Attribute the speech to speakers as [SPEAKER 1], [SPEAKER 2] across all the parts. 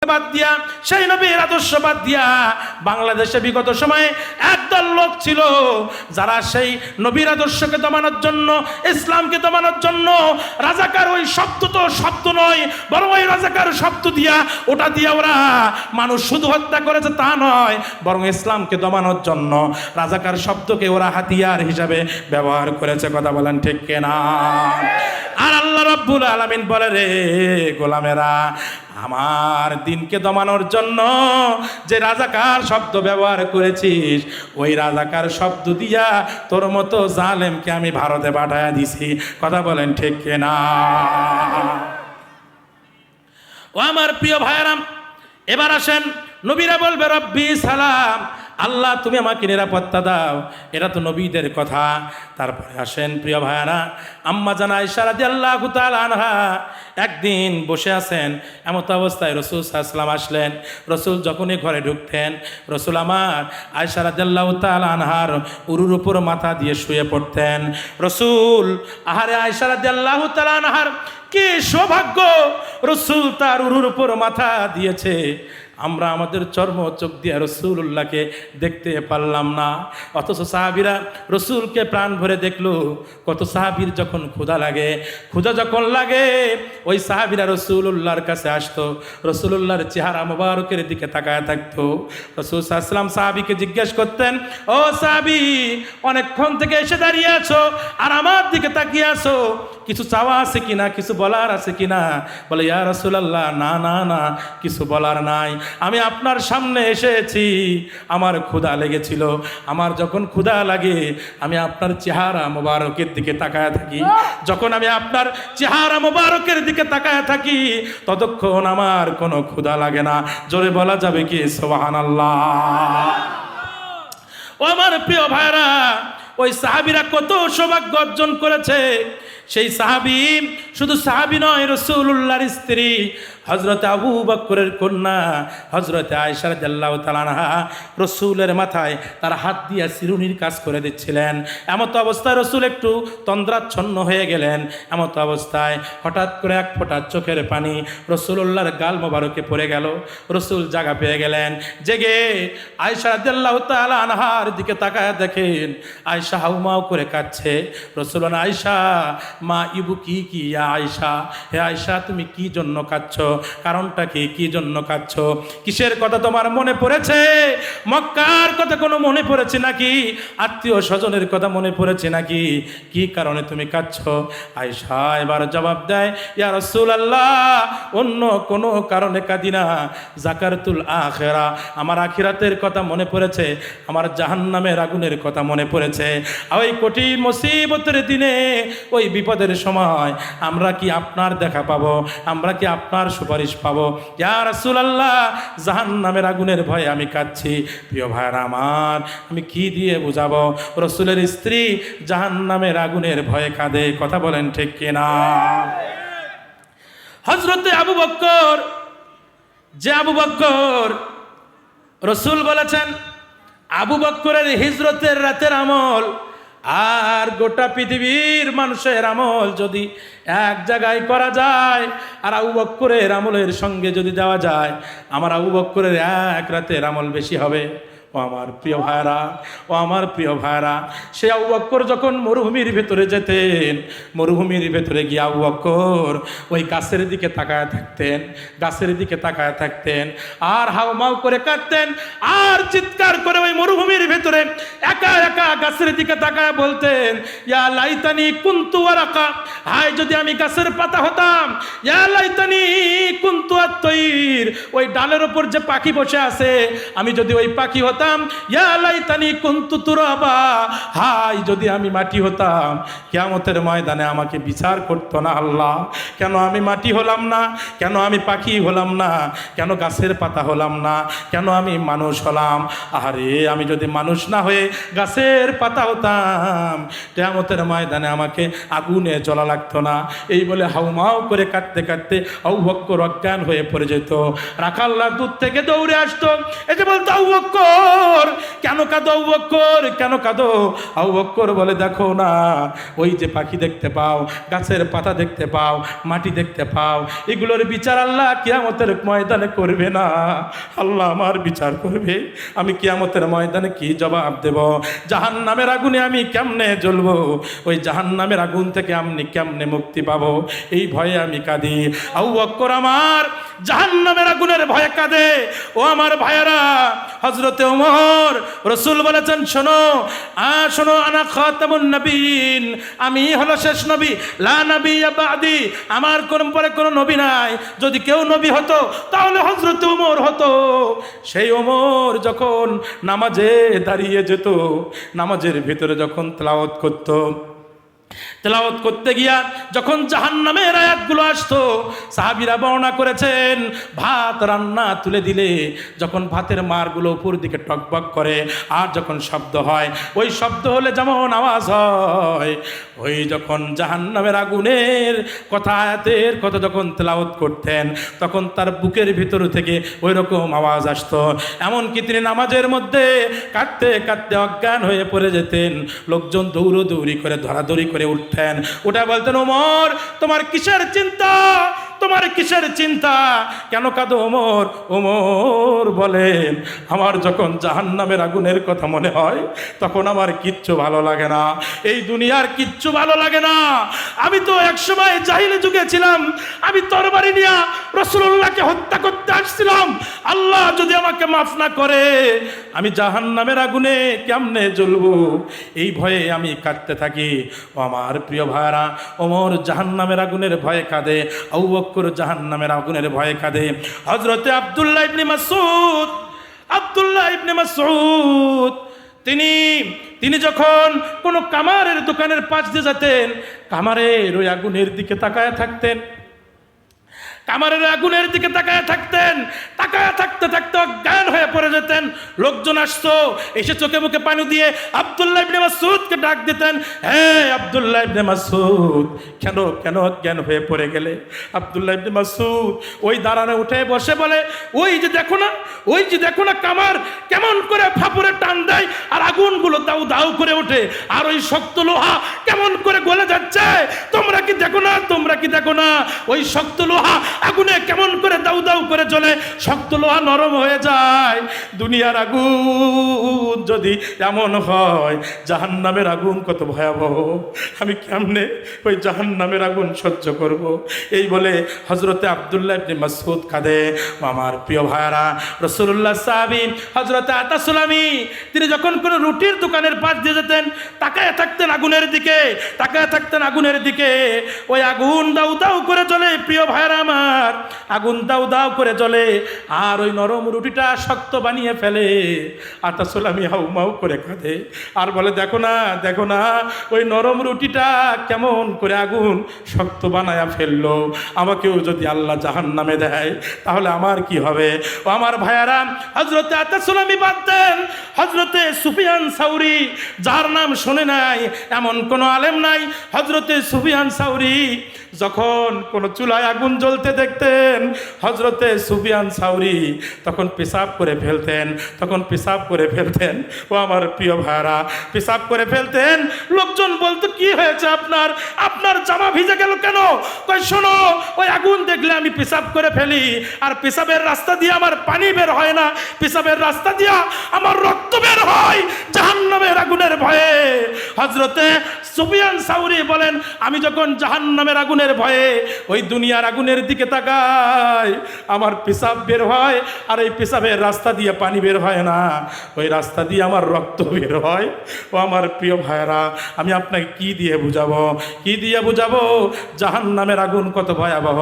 [SPEAKER 1] বাদ দিয়া, সেই নবীর আদর্শ বাদ দিয়া বাংলাদেশে বিগত সময়ে একদল লোক ছিল যারা সেই নবীর আদর্শকে দমানোর জন্য, ইসলামকে দমানোর জন্য রাজাকার, ওই শব্দ তো শব্দ নয়, বরং ওই রাজাকার শব্দ দিয়া, ওটা দিয়া ওরা মানুষ শুধু হত্যা করেছে তা নয়, বরং ইসলামকে দমানোর জন্য রাজাকার শব্দকে ওরা হাতিয়ার হিসাবে ব্যবহার করেছে। কথা বলেন ঠিক কিনা? আর আল্লাহ রাব্বুল আলামিন বলে, রে গোলামেরা, আমার দিনকে দমানোর জন্য যে রাজাকার শব্দ ব্যবহার করেছিস, ওই রাজাকার শব্দ দিয়া তোর মতো জালেমকে আমি ভারতে পাঠায়া দিছি। কথা বলেন ঠিক কিনা? ও আমার প্রিয় ভাইরাম, এবার আসেন, নবীরা বলবে রব্বি সালাম, আল্লাহ তুমি আমাকে নিরাপত্তা দাও, এটা তো নবীদের কথা। তারপরে আসেন প্রিয় ভাইয়ারা, আম্মা জান আয়েশা রাদিয়াল্লাহু তাআলা আনহা একদিন বসে আছেন, এমত অবস্থায় রাসূল সাল্লাল্লাহু আলাইহি ওয়াসাল্লাম আসলেন। রাসূল যখনই ঘরে ঢুকতেন, রাসূল আমার আয়েশা রাদিয়াল্লাহু তাআলা আনহার উরুর উপর মাথা দিয়ে শুয়ে পড়তেন। রাসূল, আহারে আয়েশা রাদিয়াল্লাহু তাআলা আনহার কি সৌভাগ্য, রাসূল তার উরুর উপর মাথা দিয়েছে, আমরা আমাদের চর্ম চোখ দিয়ে রাসূলুল্লাহকে দেখতে পারলাম না। অথচ সাহাবীরা রাসূলকে প্রাণ ভরে দেখলো। কত সাহাবীর যখন ক্ষুধা লাগে, ক্ষুধা যখন লাগে, ওই সাহাবীরা রাসূলুল্লাহর কাছে আসতো, রাসূলুল্লাহর চেহারা মোবারকের দিকে তাকায় থাকতো। রাসূল সাল্লাল্লাহু আলাইহি ওয়াসাল্লাম সাহাবীকে জিজ্ঞেস করতেন, ও সাহাবী, অনেকক্ষণ থেকে এসে দাঁড়িয়ে আছো আর আমার দিকে তাকিয়ে আছো, কিছু চাওয়া আছে কিনা, কিছু বলার আছে কিনা? বলে, ইয়া রাসূলুল্লাহ, না না না, কিছু বলার নাই, আমি আপনার সামনে এসেছি, আমার ক্ষুধা লেগেছিল, আমার যখন ক্ষুধা লাগে আমি আপনার চেহারা মোবারকের দিকে তাকায় থাকি, যখন আমি আপনার চেহারা মোবারকের দিকে তাকায় থাকি ততক্ষণ আমার কোনো ক্ষুধা লাগে না। জোরে বলা যাবে কি সুবহানাল্লাহ? ও আমার প্রিয় ভাইরা, ওই সাহাবীরা কত সৌভাগ্য অর্জন করেছে। সেই সাহাবী শুধু সাহাবী নয়, রাসূলুল্লাহর স্ত্রী হযরত আবু বকরের কন্যা হযরত আয়েশা রাদিয়াল্লাহু তাআলা আনহা রাসূলের মাথায় তার হাত দিয়ে চিরুনির কাজ করে দিচ্ছিলেন। এমত অবস্থায় রাসূল একটু তন্দ্রাচ্ছন্ন হয়ে গেলেন। এমত অবস্থায় হঠাৎ করে এক ফোঁটা চোখের পানি রাসূলুল্লাহর গাল মোবারকে পড়ে গেল। রাসূল জাগা পেয়ে গেলেন। জেগে আয়েশা রাদিয়াল্লাহু তাআলা আনহার দিকে তাকায় দেখেন আয়েশা হাউমাউ করে কাঁদছে। রাসূল বলেন, আয়েশা মা ইবুকি কি ইয়া আয়েশা, হে আয়েশা তুমি কি জন্য কাঁদছো, কারণটা কি, কি জন্য কাঁদছো, কিসের কথা তোমার মনে পড়েছে? মক্কার কথা কোনো মনে পড়েছে নাকি? আত্মীয় স্বজনের কথা মনে পড়েছে নাকি? কি কারণে তুমি কাঁদছো? আয়েশা এবার জবাব দেয়, ইয়া রাসূলুল্লাহ, অন্য কোনো কারণে কাঁদি না, যাকারতুল আখিরা, আমার আখিরাতের কথা মনে পড়েছে, আমার জাহান্নামের আগুনের কথা মনে পড়েছে। ওই কঠিন মুসিবতের দিনে, ওই বিপদের সময় আমরা কি আপনার দেখা পাবো? আমরা কি আপনার সুপারিশ পাবো? ইয়া রাসূলুল্লাহ, জাহান্নামের আগুনের ভয়ে আমি কাঁদছি। প্রিয় ভাইরা আমার, আমি কি দিয়ে বুঝাবো? রাসূলের স্ত্রী জাহান্নামের আগুনের ভয়ে কাঁদে। কথা বলেন ঠিক কিনা? হযরতে আবু বকর, যে আবু বকর রাসূল বলেছেন আবু বকরের হিজরতের রাতের আমল আর গোটা পৃথিবীর মানুষের আমল যদি এক জায়গায় করা যায় আর আবু বকরের আমলের সঙ্গে যদি দেওয়া যায়, আমার আবু বকরের এক রাতের আমল বেশি হবে। ও আমার প্রিয় ভাইরা, ও আমার প্রিয় ভাইরা, সে আবু বকর যখন মরুভূমির ভেতরে যেতেন, মরুভূমির ভেতরে গিয়ে আবু বকর ওই গাছের দিকে তাকায় থাকতেন, গাছের দিকে তাকায় থাকতেন আর হাউমাউ করে কাঁদতেন আর চিৎকার করে ওই মরুভূমির ভেতরে একা একা গাছের দিকে তাকায় বলতেন, ইয়া লাইতানি কুনতু ওয়ারাকা, হায় যদি আমি গাছের পাতা হতাম, ইয়া লাইতানি কুনতু আত-তায়র, ওই ডালের উপর যে পাখি বসে আছে আমি যদি ওই পাখি হতাম, ইয়া লাইতানি কুনতু তুরাবা, হায় যদি আমি মাটি হতাম, কিয়ামতের ময়দানে আমাকে বিচার করতো না আল্লাহ। কেন আমি মাটি হলাম না? কেন আমি পাখি হলাম না? কেন গাছের পাতা হলাম না? কেন আমি মানুষ হলাম? আরে আমি যদি মানুষ না হয়ে গাছের পাতা হতাম, কিয়ামতের ময়দানে আমাকে আগুনে জ্বলা লাগতো না। এই বলে হাউমাউ করে কাঁদতে কাঁদতে আবু বকর অজ্ঞান হয়ে পড়ে যেত। রাখাল্লাহ দূর থেকে দৌড়ে আসতো, এই যে বলতো, আবু বকর ওমর কেন কাঁদো আবু বকর, কেন কাঁদো? আবু বকর বলে দেখো না, ওই যে পাখি দেখতে পাও, গাছের পাতা দেখতে পাও, মাটি দেখতে পাও, এগুলোর বিচার আল্লাহ কিয়ামতের ময়দানে করবে না। আল্লাহ আমার বিচার করবে, আমি কিয়ামতের ময়দানে কি জবাব দেব? জাহান্নামের আগুনে আমি কেমনে জ্বলবো? ওই জাহান্নামের আগুন থেকে আমি কেমনে মুক্তি পাবো? এই ভয়ে আমি কাঁদি। আবু বকর আমার জাহান্নামের আগুনের ভয়ে কাঁদে। ও আমার ভাইয়েরা, হযরতে ওমর, রাসূল বলেছেন শোনো, শোনো, আনা খাতামুন নবীন, আমি হলো শেষ নবী, লা নবিয়্যা বাদি, আমার কোন পরে কোনো নবী নাই। যদি কেউ নবী হতো তাহলে হযরতে ওমর হতো। সেই ওমর যখন নামাজে দাঁড়িয়ে যেত, নামাজের ভিতরে যখন তেলাওয়াত করতো, তেলাওয়াত করতে গিয়া যখন জাহান্নামের আয়াতগুলো আসতো, সাহাবীরা বর্ণনা করেছেন ভাত রান্না তুলে দিলে যখন ভাতের মারগুলো উপর দিকে টকবক করে আর যখন শব্দ হয়, ওই শব্দ হলে যেমন আওয়াজ হয়, ওই যখন জাহান্নামের আগুনের কথা, আয়াতের কথা যখন তেলাওয়াত করতেন তখন তার বুকের ভিতর থেকে ওই রকম আওয়াজ আসতো। এমনকি তিনি নামাজের মধ্যে কাঁদতে কাঁদতে অজ্ঞান হয়ে পড়ে যেতেন। লোকজন দৌড়দৌড়ি করে ধরাধরি করে উঠতেন, ওটা বলতেন ওমর তোমার কিসের চিন্তা, তোমার কিসের চিন্তা, কেন কাঁদো ওমর? ওমর বলেন আমার যখন জাহান্নামের আগুনের কথা মনে হয় তখন আমার কিচ্ছু ভালো লাগে না, এই দুনিয়ার কিচ্ছু ভালো লাগে না। আমি তো একসময় জাহিলি যুগে ছিলাম, আমি তরবারি নিয়ে রাসূলুল্লাহকে হত্যা করতে আসছিলাম, আল্লাহ যদি আমাকে মাফ না করে আমি জাহান্নামের আগুনে কেমনে জ্বলবো? এই ভয়ে আমি কাঁদতে থাকি। ও আমার প্রিয় ভাইরা, ওমর জাহান্নামের আগুনের ভয়ে কাঁদে, আবু বকর জাহান্নামের আগুনের ভয়ে কাঁদে। হযরতে আব্দুল্লাহ ইবনে মাসউদ, আব্দুল্লাহ ইবনে মাসউদ তিনি যখন কোনো কামারের দোকানের পাশ দিয়ে যেতেন, কামারের ওই আগুনের দিকে তাকায় থাকতেন, কামারের আগুনের দিকে তাকায় থাকতেন, তাকায় থাকতে থাকতে অজ্ঞান হয়ে পড়ে যেতেন। লোকজন আসতো, এসে চোখে মুখে পানি দিয়ে আব্দুল্লাহ ইবনে মাসউদকে ডাক দিতেন, হে আব্দুল্লাহ ইবনে মাসউদ, কেন কেন অজ্ঞান হয়ে পড়ে গেলে? আব্দুল্লাহ ইবনে মাসউদ ওই দাঁড়ানো উঠে বসে বলে, ওই যে দেখো না, ওই যে দেখো না কামার কেমন করে ফাপুরে টান দেয় আর আগুনগুলো দাউ দাউ করে ওঠে, আর ওই শক্ত লোহা কেমন করে গলে যাচ্ছে, তোমরা কি দেখো না, তোমরা কি দেখো না? ওই শক্ত লোহা আগুনে কেমন করে দাউ দাউ করে জ্বলে, শক্ত লোহা নরম হয়ে যায়। দুনিয়ার আগুন যদি এমন হয়, জাহান্নামের আগুন কত ভয়াবহ, আমি কেমনে ওই জাহান্নামের আগুন সহ্য করব? এই বলে হযরতে আব্দুল্লাহ ইবনে মাসউদ কাঁদে। আমার প্রিয় ভাইরা, রাসূলুল্লাহ সাহাবী হযরতে আতাসুলামি, তিনি যখন কোনো রুটির দোকানের পাশ দিয়ে যেতেন, তাকায় থাকতেন আগুনের দিকে, তাকায় থাকতেন আগুনের দিকে, ওই আগুন দাউ দাউ করে জ্বলে। প্রিয় ভাইরা আমার, আগুন দাউ দাউ করে জ্বলে আর ওই নরম রুটিটা শক্ত বানিয়ে ফেলে। আতাসুলামি হাউমাউ করে কাঁদে আর বলে দেখো না, দেখো না, ওই নরম রুটিটা কেমন করে আগুন শক্ত বানায়া ফেললো, আমাকেও যদি আল্লাহ জাহান্নামে দেয় তাহলে আমার কি হবে? ও আমার ভাইয়ারা, হযরতে আতাসুলামি বাদ দেন, হযরতে সুফিয়ান সাউরি, যার নাম শুনে নাই এমন কোনো আলেম নাই, হযরতে সুফিয়ান সাউরি যখন কোনো চুলায় আগুন জ্বলতে দেখতেন, হযরতে সুফিয়ান সাউরি তখন পেশাব করে ফেলতেন, তখন পেশাব করে ফেলতেন। ও আমার প্রিয় ভাইরা, পেশাব করে ফেলতেন। লোকজন বলতো কি হয়েছে আপনার, আপনার জামা ভিজে গেল কেন? কই শোনো, ওই আগুন দেখলে আমি পেশাব করে ফেলি, আর পেশাবের রাস্তা দিয়ে আমার পানি বের হয় না, পেশাবের রাস্তা দিয়ে আমার রক্ত বের হয় জাহান্নামের আগুনের ভয়ে। হযরতে সুফিয়ান সাউরি বলেন, আমি যখন জাহান্নামের আগুনের ভয়ে ওই দুনিয়ার আগুনের দিকে তাকাই, আমার পেশাব বের হয়, আর এই পেশাবের রাস্তা দিয়ে পানি বের হয় না, ওই রাস্তা দিয়ে আমার রক্ত বের হয়। ও আমার প্রিয় ভাইরা, আমি আপনাকে কি দিয়ে বুঝাবো, কি দিয়ে বুঝাবো জাহান্নামের আগুন কত ভয়াবহ?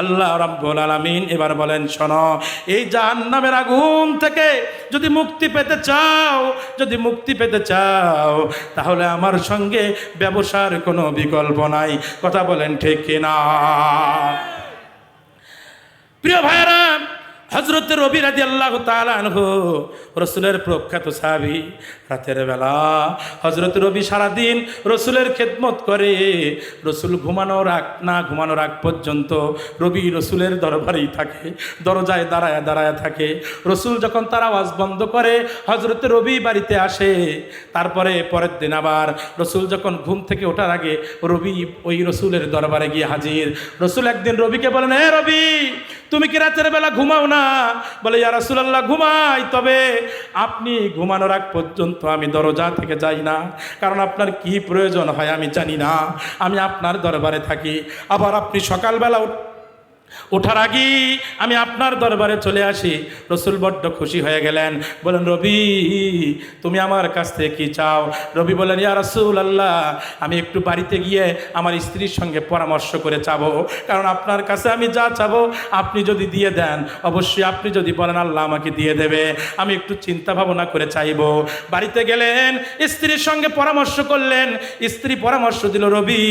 [SPEAKER 1] আল্লাহ রাব্বুল আলামিন এবার বলেন, শোনো, এই জাহান্নামের আগুন থেকে যদি মুক্তি পেতে চাও, যদি মুক্তি পেতে চাও, তাহলে আমার সঙ্গে ব্যবসার কোনো বিকল্প নাই। কথা বলেন ঠিক কিনা? প্রিয় ভাইরা, হযরত রবি রাদিয়াল্লাহু তাআলা আনহু রাসূলের প্রখ্যাত সাহাবী। রাতের বেলা হযরত রবি সারাদিন রাসূলের খেদমত করে। রাসূল ঘুমানোর আগ পর্যন্ত রবি রাসূলের দরবারেই থাকে, দরজায় দাঁড়ায় দাঁড়ায় থাকে। রাসূল যখন তার আওয়াজ বন্ধ করে হযরত রবি বাড়িতে আসে। তারপরে পরের দিন আবার রাসূল যখন ঘুম থেকে ওঠার আগে রবি ওই রাসূলের দরবারে গিয়ে হাজির। রাসূল একদিন রবিকে বলেন, হে রবি, তুমি কি রাতের বেলা ঘুমাও না? বলে, ইয়া রাসূলুল্লাহ, ঘুমাই, তবে আপনি ঘুমানোর আগ পর্যন্ত আমি দরজা থেকে যাই না, কারণ আপনার কি প্রয়োজন হয় আমি জানি না। আমি আপনার দরবারে থাকি। আবার আপনি সকালবেলা ওঠার আগেই আমি আপনার দরবারে চলে আসি। রাসূল বড্ড খুশি হয়ে গেলেন, বলেন, রবি, তুমি আমার কাছ থেকে কি চাও? রবি বলেন, ইয়া রাসূলুল্লাহ, আমি একটু বাড়িতে গিয়ে আমার স্ত্রীর সঙ্গে পরামর্শ করে চাবো, কারণ আপনার কাছে আমি যা চাবো আপনি যদি দিয়ে দেন, অবশ্যই আপনি যদি বলেন আল্লাহ আমাকে দিয়ে দেবে, আমি একটু চিন্তা ভাবনা করে চাইবো। বাড়িতে গেলেন, স্ত্রীর সঙ্গে পরামর্শ করলেন। স্ত্রী পরামর্শ দিল, রবি,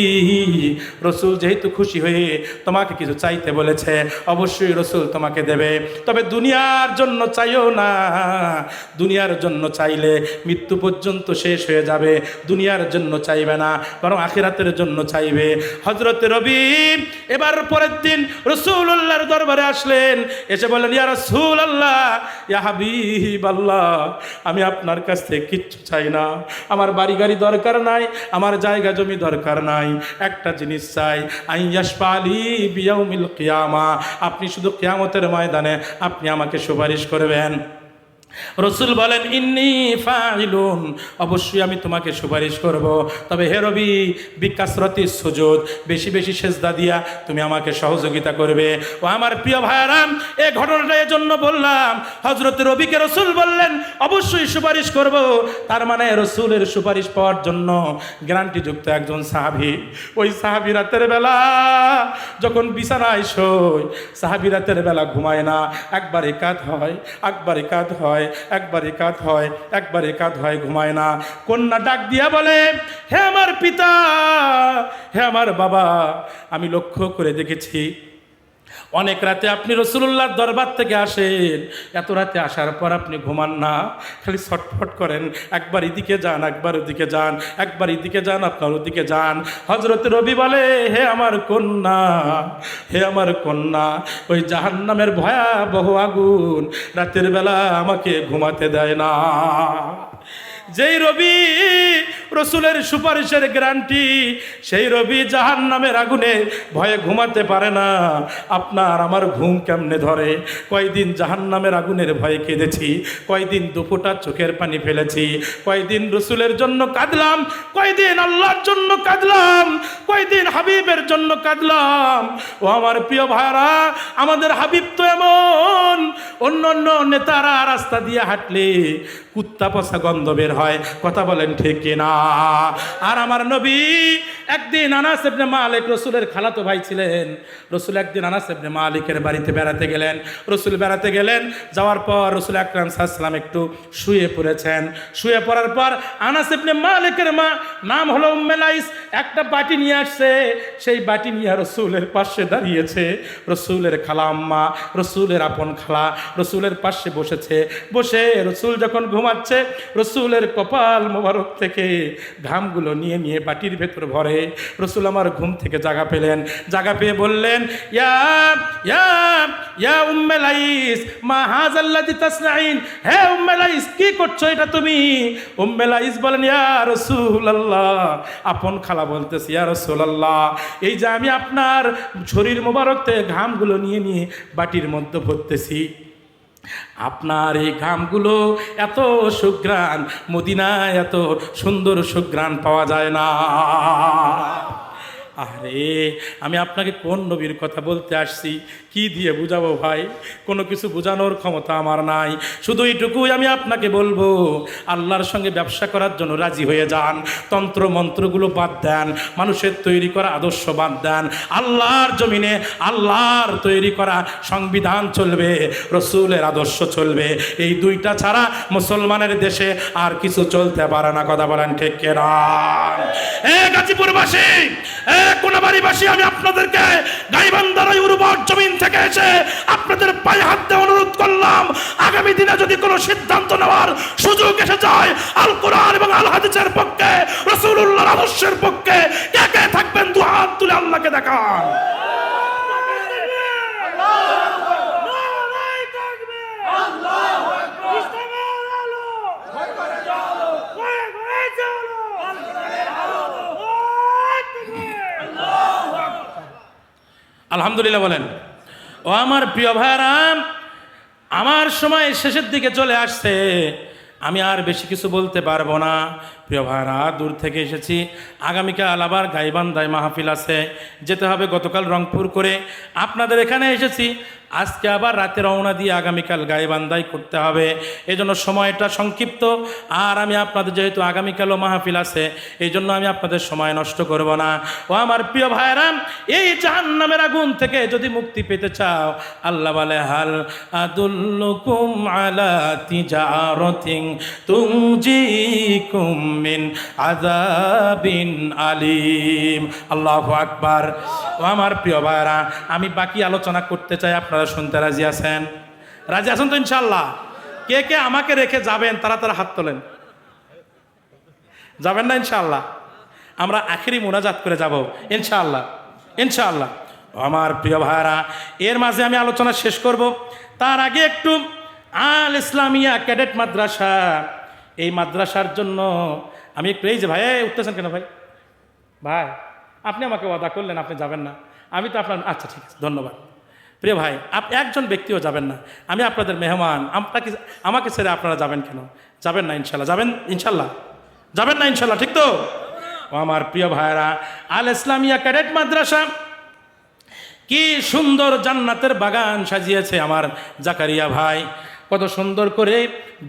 [SPEAKER 1] রাসূল যেহেতু খুশি হয়ে তোমাকে কিছু চাইতে বলেছে, অবশ্যই রাসূল তোমাকে দেবে, তবে দুনিয়ার জন্য চাইও না। দুনিয়ার জন্য চাইলে মৃত্যু পর্যন্ত শেষ হয়ে যাবে। দুনিয়ার জন্য চাইবে না, বরং আখিরাতের জন্য চাইবে। হযরত রবি এবার পরের দিন রাসূলুল্লাহর দরবারে আসলেন। এসে বললেন, ইয়া রাসূলুল্লাহ, ইয়া হাবিবাল্লাহ, আমি আপনার কাছ থেকে কিচ্ছু চাই না। আমার বাড়ি গাড়ি দরকার নাই, আমার জায়গা জমি দরকার নাই। একটা জিনিস চাই, আইয়াশফালি বিয়াউমিল কিয়ামা, আপনি শুধু কিয়ামতের ময়দানে আপনি আমাকে সুপারিশ করবেন। রাসূল বলেন, ইন্নী ফাইলুন, অবশ্যই আমি তোমাকে সুপারিশ করব, তবে হে রবি, বিকাসরতি সুজুদ, বেশি বেশি সেজদা দিয়া তুমি আমাকে সহযোগিতা করবে। ও আমার প্রিয় ভাইরাম, এই ঘটনাটা এজন্য বললাম, হযরত রবিকে রাসূল বললেন অবশ্যই সুপারিশ করব, তার মানে রাসূলের সুপারিশ পাওয়ার জন্য গ্যারান্টিযুক্ত একজন সাহাবী। ওই সাহাবী রাতের বেলা যখন বিছানায় শোয়, সাহাবী রাতের বেলা ঘুমায় না, একবার একাত হয়, একবার একাত হয়, একবার একাত হয়, একবার একাত হয়, ঘুমায় না। কন্যা ডাক দিয়া বলে, হে আমার পিতা, হে আমার বাবা, আমি লক্ষ্য করে দেখেছি অনেক রাতে আপনি রাসূলুল্লাহর দরবার থেকে আসেন, এত রাতে আসার পর আপনি ঘুমান না, খালি ছটফট করেন, একবার এদিকে যান, একবার ওদিকে যান, একবার এদিকে যান, আপনার ওদিকে যান। হযরত রবি বলে, হে আমার কন্যা, হে আমার কন্যা, ওই জাহান্নামের ভয়াবহ আগুন রাতের বেলা আমাকে ঘুমাতে দেয় না। যেই রবি রাসূলের সুপারিশের গ্যারান্টি, সেই রবি জাহান্নামের আগুনে ভয়ে ঘুমাতে পারে না। আপনার আমার ঘুম কেমনে ধরে? কয়দিন জাহান্নামের আগুনের ভয়ে কেঁদেছি, কয়দিন দুফোঁটা চোখের পানি ফেলেছি, কয়দিন রাসূলের জন্য কাঁদলাম, কয়দিন আল্লাহর জন্য কাঁদলাম, কয়দিন হাবিবের জন্য কাঁদলাম। ও আমার প্রিয় ভাইরা, আমাদের হাবিব তো এমন, অন্য অন্য নেতারা রাস্তা দিয়ে হাঁটলে কুত্তা পচা গন্ধ বের হয়, কথা বলেন ঠিক কিনা? আর আমার নবী একদিন আনাস ইবনে মালিক, রাসূলের খালাতো ভাই ছিলেন, রাসূল একদিন আনাস ইবনে মালিকের বাড়িতে বেড়াতে গেলেন। রাসূল বেড়াতে গেলেন, যাওয়ার পর রাসূল আকরাম সাল্লাল্লাহু আলাইহি ওয়াসাল্লাম একটু শুয়ে পড়েছেন। শুয়ে পড়ার পর আনাস ইবনে মালিকের মা, নাম হলো উম্মে লাইস, একটা বাটি নিয়ে আসছে। সেই বাটি নিয়ে রাসূলের পাশে দাঁড়িয়েছে। রাসূলের খালা আম্মা, রাসূলের আপন খালা রাসূলের পাশে বসেছে। বসে রাসূল যখন ঘুমাচ্ছে, রাসূলের কপাল মোবারক থেকে ঘামগুলো নিয়ে নিয়ে বাটির ভেতর ভরে। রাসূল আমার ঘুম থেকে জাগা পেলেন, জাগা পেয়ে বললেন, ইয়া ইয়া ইয়া উম্মে লাইস, মা হাযাল্লাযী তাসনাইন, হে উম্মে লাইস, কি করছো এটা তুমি? উম্মে লাইস বলেন, ইয়া রাসূলুল্লাহ, আপন খালা বলতেছি, ইয়া রাসূলুল্লাহ, এই যে আমি আপনার শরীর মোবারক থেকে ঘামগুলো নিয়ে নিয়ে বাটির মধ্যে ভরতেছি, আপনার এই ঘামগুলো এত সুঘ্রাণ, মদিনায় এত সুন্দর সুঘ্রাণ পাওয়া যায় না। আরে আমি আপনাকে কোন নবীর কথা বলতে আসছি, কি দিয়ে বুঝাবো ভাই? কোনো কিছু বোঝানোর ক্ষমতা আমার নাই। শুধু এইটুকুই আমি আপনাকে বলবো, আল্লাহর সঙ্গে ব্যবসা করার জন্য রাজি হয়ে যান। তন্ত্র মন্ত্রগুলো বাদ দেন, মানুষের তৈরি করা আদর্শ বাদ দেন। আল্লাহর জমিনে আল্লাহর তৈরি করা সংবিধান চলবে, রাসূলের আদর্শ চলবে। এই দুইটা ছাড়া মুসলমানের দেশে আর কিছু চলতে পারে না, কথা বলেন ঠিক কিনা? গাজীপুরবাসী, কোনাবাড়িবাসী, আমি আপনাদেরকে গাইবান্ধার ওই উর্বর জমিন থেকে এসে আপনাদের পায়ে হাত দিয়ে অনুরোধ করলাম, আগামী দিনে যদি কোনো সিদ্ধান্ত নেওয়ার সুযোগ এসে যায় আল কোরআন এবং আল হাদিসের পক্ষে, রাসূলুল্লাহর আদর্শের পক্ষে, কে কে থাকবেন দু হাত তুলে আল্লাহকে দেখান। আলহামদুলিল্লাহ বলেন। ও আমার প্রিয় ভাইরা, আমার সময় শেষের দিকে চলে আসছে, আমি আর বেশি কিছু বলতে পারবো না। প্রিয় ভাইরা, দূর থেকে এসেছি, আগামীকাল আবার গাইবান্ধায় মাহফিল আছে, যেতে হবে গতকাল রংপুর করে, আপনাদের এখানে এসেছি, আজকে আবার রাতে রওনা দিয়ে আগামীকাল গাইবান্ধায় করতে হবে, এই জন্য সময়টা সংক্ষিপ্ত। আর আমি আপনাদের, যেহেতু আগামীকালও মাহফিল আছে, এই জন্য আমি আপনাদের সময় নষ্ট করব না। ও আমার প্রিয় ভাইরা, এই জাহান্নামের আগুন থেকে যদি মুক্তি পেতে চাও, আল্লাহ বলে, হাল আদুল্লুকুম আলা তিজারাতিন তুনজিকুম মিন আযাবিন আলিম। আল্লাহু আকবার। ও আমার প্রিয় ভাইরা, আমি বাকি আলোচনা করতে চাই, আপনারা শুনতে রাজি আছেন? রাজি আছেন তো ইনশাআল্লাহ? কে কে আমাকে রেখে যাবেন তারা তারা হাত তোলেন। যাবেন না ইনশাআল্লাহ? আমরা আখেরি মুনাজাত করে যাব ইনশাআল্লাহ, ইনশাআল্লাহ। আমার প্রিয় ভাইরা, এর মাঝে আমি আলোচনা শেষ করব, তার আগে একটু আল ইসলামিয়া ক্যাডেট মাদ্রাসা, এই মাদ্রাসার জন্য আমি একটু, এই যে ভাই উঠতেছেন কেন ভাই? ভাই আপনি আমাকে ওয়াদা করলেন আপনি যাবেন না, আমি তো আপনার, আচ্ছা ঠিক আছে, ধন্যবাদ। প্রিয় ভাই, আপনি একজন ব্যক্তিও যাবেন না, আমি আপনাদের মেহমান, আমাকে ছেড়ে আপনারা যাবেন কেন? যাবেন না ইনশাল্লাহ? যাবেন ইনশাল্লাহ? যাবেন না ইনশাল্লাহ? ঠিক তো? ও আমার প্রিয় ভাইরা, আল ইসলামিয়া ক্যাডেট মাদ্রাসা কি সুন্দর জান্নাতের বাগান সাজিয়েছে আমার জাকারিয়া ভাই, কত সুন্দর করে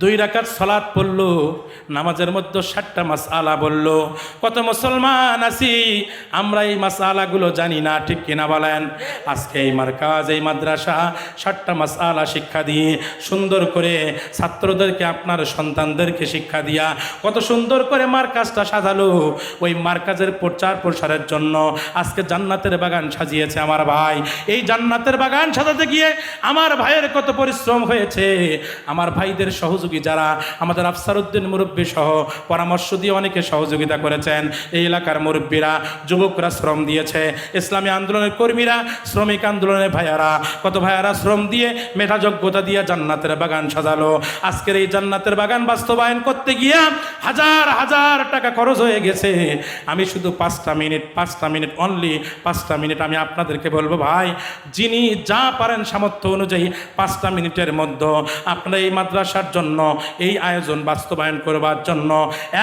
[SPEAKER 1] 2 রাকাত সালাত পড়লো, নামাজের মধ্যে 7টা মাসআলা বললো। কত মুসলমান আছি আমরা এই মাসআলাগুলো জানি না, ঠিক কিনা বলেন? আজকে এই মার্কাজ, এই মাদ্রাসা 7টা মাসআলা শিক্ষা দিয়ে সুন্দর করে ছাত্রদেরকে, আপনার সন্তানদেরকে শিক্ষা দিয়া কত সুন্দর করে মার্কাজটা সাজালো। ওই মার্কাজের প্রচার প্রসারের জন্য আজকে জান্নাতের বাগান সাজিয়েছে আমার ভাই। এই জান্নাতের বাগান সাজাতে গিয়ে আমার ভাইয়ের কত পরিশ্রম হয়েছে। আমার ভাইদের সহযোগী যারা, আমাদের আফসারউদ্দিন মুরব্বী সহ পরামর্শ দিয়ে অনেকে সহযোগিতা করেছেন, এই এলাকার মুরব্বীরা, যুবকরা শ্রম দিয়েছে, ইসলামী আন্দোলনের কর্মীরা, শ্রমিক আন্দোলনের ভাইয়ারা, কত ভাইয়ারা শ্রম দিয়ে, মেধাযোগ্যতা দিয়ে জান্নাতের বাগান সাজালো। আজকের এই জান্নাতের বাগান বাস্তবায়ন করতে গিয়ে হাজার হাজার টাকা খরচ হয়ে গেছে। আমি শুধু 5টা মিনিট অনলি 5টা মিনিট আমি আপনাদেরকে বলবো, ভাই যিনি যা পারেন সামর্থ্য অনুযায়ী 5টা মিনিটের মধ্যে আপনারা এই মাদ্রাসার জন্য, এই আয়োজন বাস্তবায়ন করবার জন্য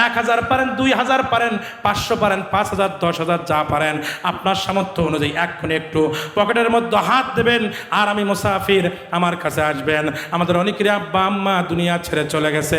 [SPEAKER 1] 1000 পারেন, 2000 পারেন, 500 পারেন, 5000, 10,000 যা পারেন আপনার সামর্থ্য অনুযায়ী এক্ষুনি একটু পকেটের মধ্যে হাত দেবেন। আর আমি মুসাফির, আমার কাছে আসবেন। আমাদের অনেকেরই আব্বা আম্মা দুনিয়া ছেড়ে চলে গেছে।